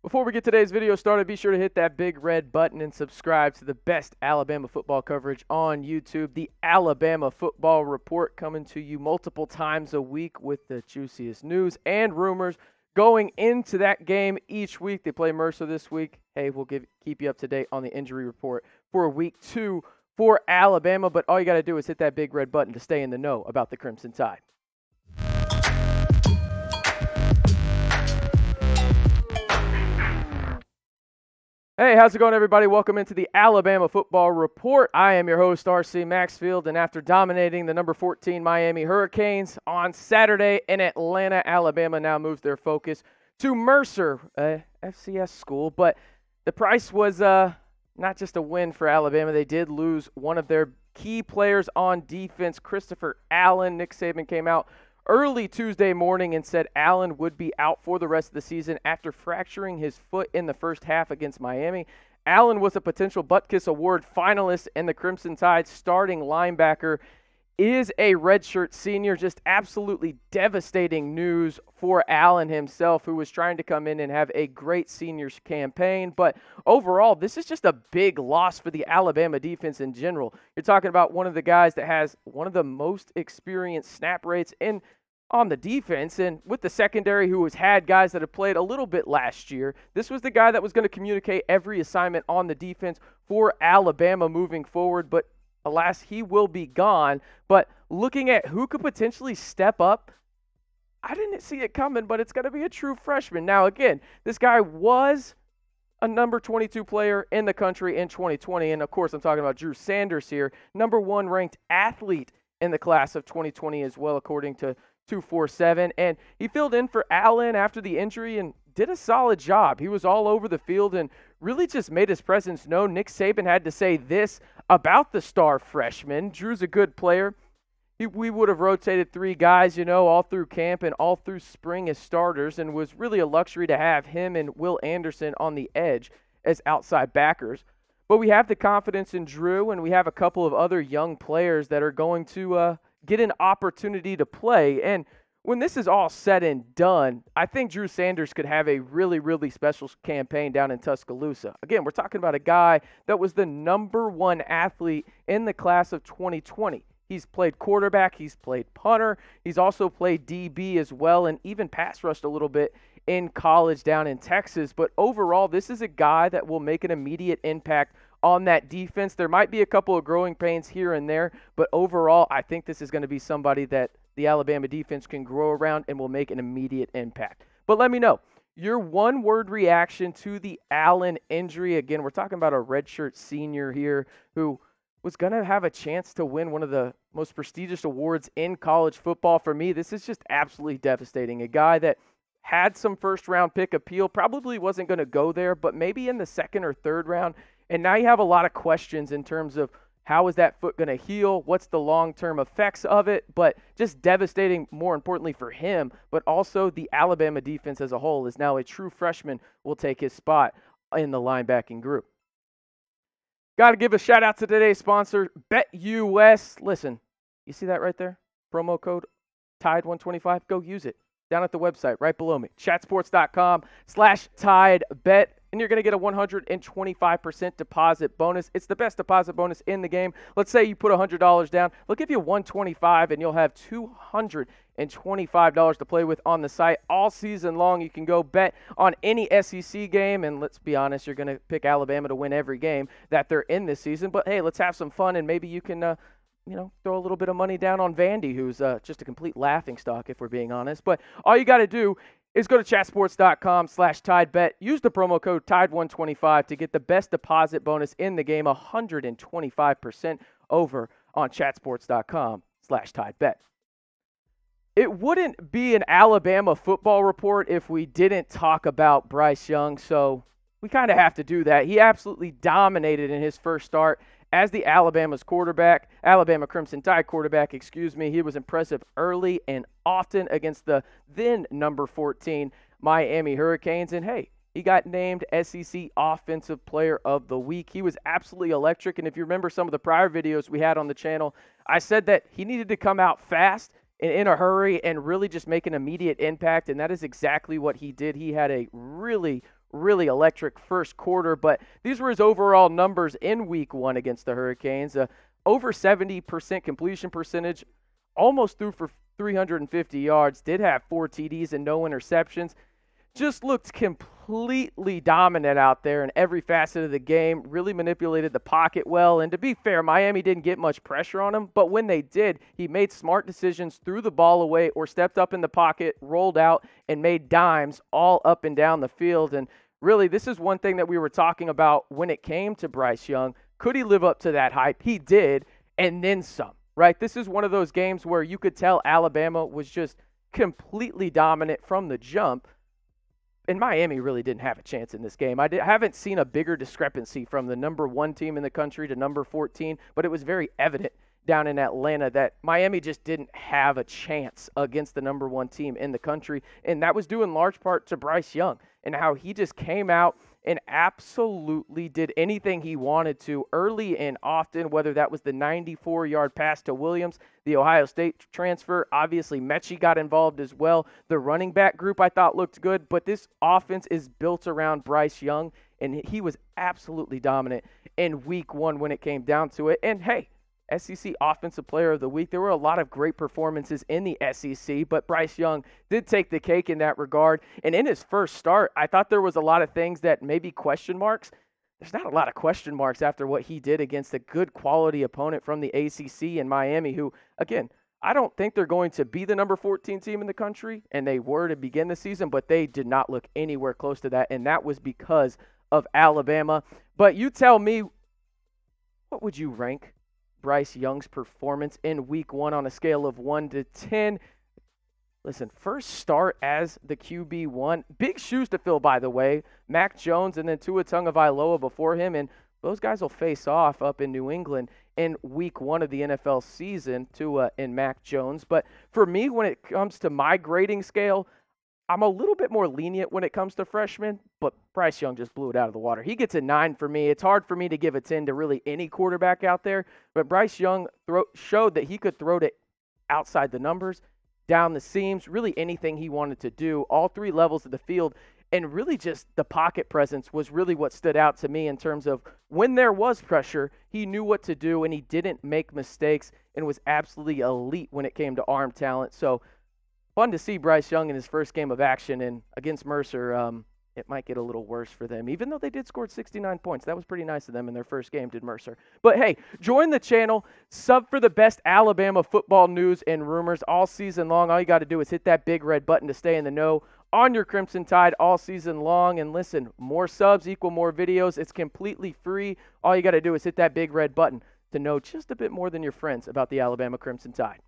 Before we get today's video started, be sure to hit that big red button and subscribe to the best Alabama football coverage on YouTube. The Alabama Football Report coming to you multiple times a week with the juiciest news and rumors going into that game each week. They play Mercer this week. Hey, we'll keep you up to date on the injury report for week 2 for Alabama. But all you got to do is hit that big red button to stay in the know about the Crimson Tide. Hey, how's it going, everybody? Welcome into the Alabama Football Report. I am your host, R.C. Maxfield, and after dominating the number 14 Miami Hurricanes on Saturday in Atlanta, Alabama now moves their focus to Mercer, a FCS school. But the price was not just a win for Alabama. They did lose one of their key players on defense, Christopher Allen. Nick Saban came out early Tuesday morning and said Allen would be out for the rest of the season after fracturing his foot in the first half against Miami. Allen was a potential Butkus Award finalist, and the Crimson Tide starting linebacker is a redshirt senior. Just absolutely devastating news for Allen himself, who was trying to come in and have a great seniors campaign. But overall, this is just a big loss for the Alabama defense in general. You're talking about one of the guys that has one of the most experienced snap rates on the defense, and with the secondary who has had guys that have played a little bit last year. This was the guy that was going to communicate every assignment on the defense for Alabama moving forward, but alas, he will be gone. But looking at who could potentially step up, I didn't see it coming, but it's going to be a true freshman. Now, again, this guy was a number 22 player in the country in 2020, and of course, I'm talking about Drew Sanders here, number 1 ranked athlete in the class of 2020 as well, according to 247, and he filled in for Allen after the injury and did a solid job. He was all over the field and really just made his presence known. Nick Saban had to say this about the star freshman. Drew's a good player. We would have rotated 3 guys, all through camp and all through spring as starters, and was really a luxury to have him and Will Anderson on the edge as outside backers. But we have the confidence in Drew, and we have a couple of other young players that are going to get an opportunity to play. And when this is all said and done, I think Drew Sanders could have a really, really special campaign down in Tuscaloosa. Again, we're talking about a guy that was the number 1 athlete in the class of 2020. He's played quarterback, he's played punter, he's also played DB as well, and even pass rushed a little bit in college down in Texas. But overall, this is a guy that will make an immediate impact on that defense. There might be a couple of growing pains here and there, but overall, I think this is going to be somebody that the Alabama defense can grow around and will make an immediate impact. But let me know your one-word reaction to the Allen injury. Again, we're talking about a redshirt senior here who was going to have a chance to win one of the most prestigious awards in college football. For me, this is just absolutely devastating. A guy that had some first-round pick appeal, probably wasn't going to go there, but maybe in the second or third round. And now you have a lot of questions in terms of how is that foot going to heal? What's the long-term effects of it? But just devastating, more importantly for him, but also the Alabama defense as a whole is now a true freshman will take his spot in the linebacking group. Got to give a shout-out to today's sponsor, BetUS. Listen, you see that right there? Promo code TIDE125. Go use it down at the website right below me, chatsports.com/TideBet. And you're going to get a 125% deposit bonus. It's the best deposit bonus in the game. Let's say you put $100 down. They'll give you $125, and you'll have $225 to play with on the site all season long. You can go bet on any SEC game, and let's be honest, you're going to pick Alabama to win every game that they're in this season. But, hey, let's have some fun, and maybe you can throw a little bit of money down on Vandy, who's just a complete laughingstock, if we're being honest. But all you got to do is go to chatsports.com/TideBet. Use the promo code TIDE125 to get the best deposit bonus in the game, 125% over on chatsports.com/TideBet. It wouldn't be an Alabama football report if we didn't talk about Bryce Young, so we kind of have to do that. He absolutely dominated in his first start as the Alabama Crimson Tide quarterback, He was impressive early and often against the then number 14 Miami Hurricanes. And hey, he got named SEC Offensive Player of the Week. He was absolutely electric. And if you remember some of the prior videos we had on the channel, I said that he needed to come out fast and in a hurry and really just make an immediate impact. And that is exactly what he did. He had a really, really electric first quarter, but these were his overall numbers in week 1 against the Hurricanes. Over 70% completion percentage, almost threw for 350 yards, did have 4 TDs and no interceptions. Just looked completely dominant out there in every facet of the game, really manipulated the pocket well. And to be fair, Miami didn't get much pressure on him, but when they did, he made smart decisions, threw the ball away or stepped up in the pocket, rolled out, and made dimes all up and down the field. And really, this is one thing that we were talking about when it came to Bryce Young. Could he live up to that hype? He did, and then some, right? This is one of those games where you could tell Alabama was just completely dominant from the jump. And Miami really didn't have a chance in this game. I haven't seen a bigger discrepancy from the number 1 team in the country to number 14, but it was very evident down in Atlanta that Miami just didn't have a chance against the number 1 team in the country, and that was due in large part to Bryce Young and how he just came out and absolutely did anything he wanted to early and often, whether that was the 94-yard pass to Williams, the Ohio State transfer. Obviously, Mechie got involved as well. The running back group I thought looked good, but this offense is built around Bryce Young, and he was absolutely dominant in week 1 when it came down to it. And hey, SEC Offensive Player of the Week. There were a lot of great performances in the SEC, but Bryce Young did take the cake in that regard. And in his first start, I thought there was a lot of things that maybe question marks. There's not a lot of question marks after what he did against a good quality opponent from the ACC in Miami, who, again, I don't think they're going to be the number 14 team in the country, and they were to begin the season, but they did not look anywhere close to that, and that was because of Alabama. But you tell me, what would you rank Bryce Young's performance in week 1 on a scale of 1 to 10? Listen, first start as the QB1. Big shoes to fill, by the way. Mac Jones and then Tua Tagovailoa before him, and those guys will face off up in New England in week 1 of the NFL season, Tua and Mac Jones. But for me, when it comes to my grading scale, I'm a little bit more lenient when it comes to freshmen, but Bryce Young just blew it out of the water. He gets a 9 for me. It's hard for me to give a 10 to really any quarterback out there, but Bryce Young showed that he could throw to outside the numbers, down the seams, really anything he wanted to do, all 3 levels of the field, and really just the pocket presence was really what stood out to me in terms of when there was pressure, he knew what to do, and he didn't make mistakes and was absolutely elite when it came to arm talent. So fun to see Bryce Young in his first game of action, and against Mercer, it might get a little worse for them, even though they did score 69 points. That was pretty nice of them in their first game, did Mercer. But hey, join the channel, sub for the best Alabama football news and rumors all season long. All you got to do is hit that big red button to stay in the know on your Crimson Tide all season long. And listen, more subs equal more videos. It's completely free. All you got to do is hit that big red button to know just a bit more than your friends about the Alabama Crimson Tide.